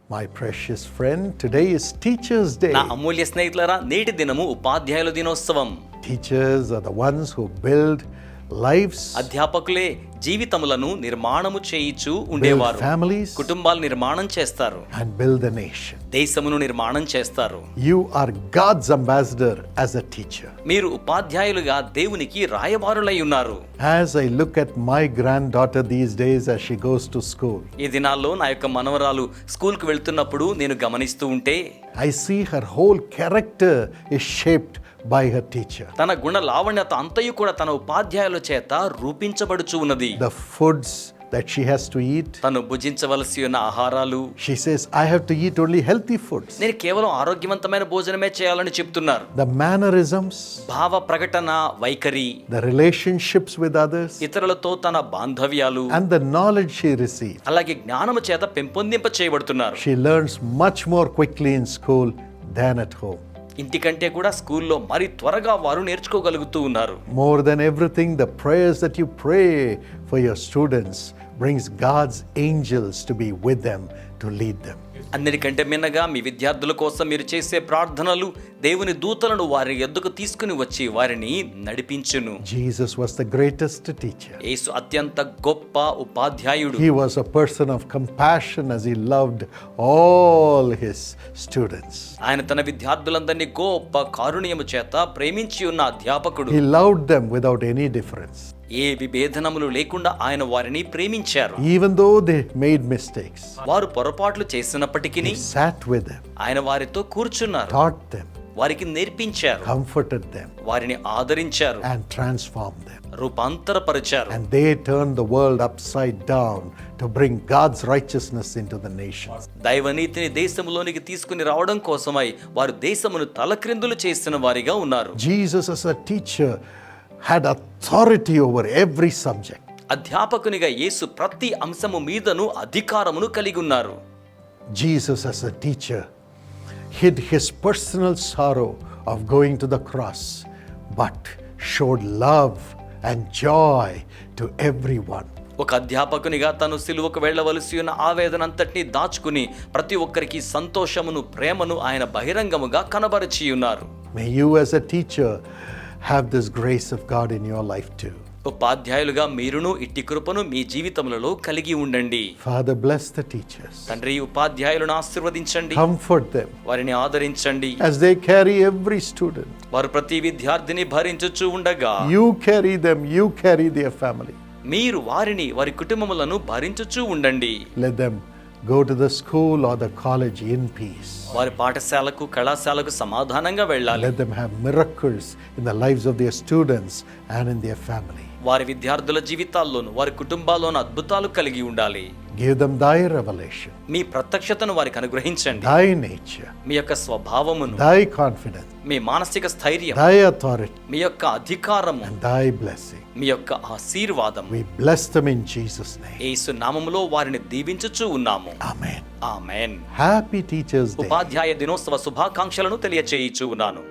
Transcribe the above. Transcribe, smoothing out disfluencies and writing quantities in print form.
My precious friend, today is Teachers' Day. నా అమూల్య స్నేహితులారా, నేటి దినము ఉపాధ్యాయుల దినోత్సవం. Teachers are the ones who build lives, అధ్యాపకులే జీవితములను నిర్మాణము చేయిచు ఉండేవారు. build families, కుటుంబాలు నిర్మాణం చేస్తారు, and build the nation. దేశమును నిర్మాణం చేస్తారు. You are God's ambassador as a teacher. మీరు ఉపాధ్యాయులుగా దేవునికి రాయబారులై ఉన్నారు. As I look at my granddaughter these days as she goes to school, ఈ దినాల్లో నా యొక్క మనవరాలు స్కూల్కి వెళ్తున్నప్పుడు నేను గమనిస్తూ ఉంటే I see her whole character is shaped by her teacher. తన గుణ లావణ్యత అంతయు కూడా తన ఉపాధ్యాయుల చేత రూపించబడుచు ఉన్నది. The foods that she has to eat, తను భుజించవలసి ఉన్న ఆహారాలు, she says, I have to eat only healthy foods. నేను కేవలం ఆరోగ్యవంతమైన భోజనమే చేయాలని చెప్తున్నారు. The mannerisms, భావ ప్రకటన, వైఖరి, the relationships with others, ఇతరులతో తన బాంధవ్యాలు, and the knowledge she receives. అలాగే జ్ఞానము చేత పెంపొందింప చేయబడుతున్నారు. She learns much more quickly in school than at home. ఇంటికంటే కూడా స్కూల్లో మరి త్వరగా వారు నేర్చుకోగలుగుతూ ఉన్నారు. More than everything, the prayers that you pray for your students brings God's angels to be with them to lead them. అన్నిటికంటే మిన్నగా మీ విద్యార్థుల కోసం మీరు చేసే ప్రార్థనలు దేవుని దూతలను వారి యొద్దకు తీసుకుని వచ్చి వారిని నడిపించును. Jesus was the greatest teacher. యేసు అత్యంత గొప్ప ఉపాధ్యాయుడు. He was a person of compassion as he loved all his students. ఆయన తన విద్యార్థులందరినీ గొప్ప కారుణ్యము చేత ప్రేమించి ఉన్న అధ్యాపకుడు. He loved them without any difference. ఏ విభేదనములు లేకుండా ఆయన వారిని ప్రేమించారు. Even though they made mistakes, వారు పొరపాట్లు చేసినప్పటికీ he sat with them, ఆయన వారితో కూర్చున్నారు, taught them, వారికి నేర్పించారు, comforted them, వారిని ఆదరించారు, and transformed them. రూపాంతరపరిచారు. And they turned the world upside down to bring God's righteousness into the nation. దైవనీతిని దేశంలోనికి తీసుకుని రావడం కోసమై వారు దేశమును తలక్రిందులు చేసిన వారిగా ఉన్నారు. Jesus as a teacher had authority over every subject. అధ్యాపకునిగా యేసు ప్రతి అంశము మీదను అధికారమును కలిగి ఉన్నారు. Jesus as a teacher hid his personal sorrow of going to the cross, but showed love and joy to everyone. ఒక అధ్యాపకునిగా తను సిలువకు వెళ్ళవలసి ఉన్న ఆవేదన అంతటినీ దాచుకుని ప్రతి ఒక్కరికి సంతోషమును, ప్రేమను ఆయన బహిరంగముగా కనబరిచి ఉన్నారు. May you as a teacher have this grace of God in your life too. ఉపాధ్యాయులుగా మీరును ఇట్టి కృపను మీ జీవితములలో కలిగి ఉండండి. Father, bless the teachers. తండ్రి, ఉపాధ్యాయులను ఆశీర్వదించండి, Comfort them వారిని ఆదరించండి. as they carry every student. వారు ప్రతి విద్యార్థిని భరించుచు ఉండగా You carry them, you carry their family. మీరు వారిని, వారి కుటుంబములను భరించుచు ఉండండి. Let them go to the school or the college in peace. వారి పాఠశాలకు, కళాశాలకు సమాధానంగా వెళ్ళాలి. Let them have miracles in the lives of their students and in their family. వారి విద్యార్థుల జీవితాల్లోను, వారి కుటుంబాల్లోను అద్భుతాలు కలిగి ఉండాలి. Give them thy revelation, మీ ప్రత్యక్షతను వారికి అనుగ్రహించండి. thy nature, మీ యొక్క స్వభావమును, thy confidence, మీ మానసిక స్థైర్యం, thy authority, మీ యొక్క అధికారము, and thy blessing. మీ యొక్క ఆశీర్వాదము. We bless them in Jesus' name. యేసు నామములో వారిని దీవించుచు ఉన్నాము. Amen. ఆమేన్. Happy Teachers' Day. ఉపాధ్యాయ దినోత్సవ శుభాకాంక్షలను తెలియచేయిచు ఉన్నాను.